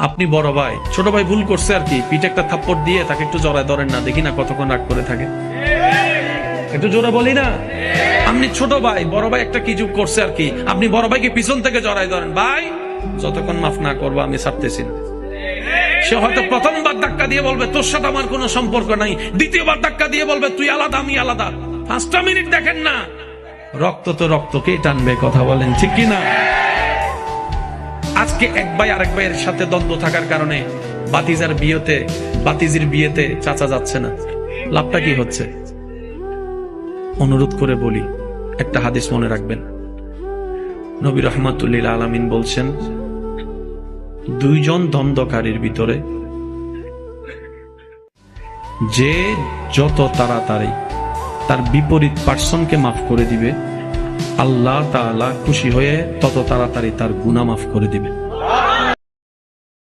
আপনি বড় ভাই, ছোট ভাই ভুল করছে আর কি, পিঠে একটা থাপ্পড় দিয়ে তাকে একটু জড়ায় ধরেন না, দেখি না কতক্ষণ রাগ করে থাকে। একটু জোরে বলি না, আপনি ছোট ভাই, বড় ভাই একটা কিছু করছে আর কি, আপনি বড় ভাইকে পিছন থেকে জড়ায় ধরেন, ভাই যতক্ষণ মাফ না করবো আমি ছাড়তেছি না। সে হয়তো প্রথমবার ধাক্কা দিয়ে বলবে তোর সাথে আমার কোনো সম্পর্ক নাই, দ্বিতীয়বার ধাক্কা দিয়ে বলবে তুই আলাদা আমি আলাদা। 5টা মিনিট দেখেন না, রক্ত তো রক্তকে টানবে, কথা বলেন ঠিক কি না? আজকে এক ভাই আরেক ভাইয়ের সাথে দ্বন্দ্ব থাকার কারণে বাতিজির বিয়েতে চাচা যাচ্ছে না, লাভটা কি হচ্ছে? অনুরোধ করে বলি, একটা হাদিস মনে রাখবেন। নবী রহমাতুল্লিল আলামিন বলছেন, দুইজন দ্বন্দ্বকারীর ভিতরে যে যত তাড়াতাড়ি তার বিপরীত পার্সনকে মাফ করে দিবে, আল্লাহ তাআলা খুশি হয়ে তত তাড়াতাড়ি তার গুনাহ মাফ করে দিবে।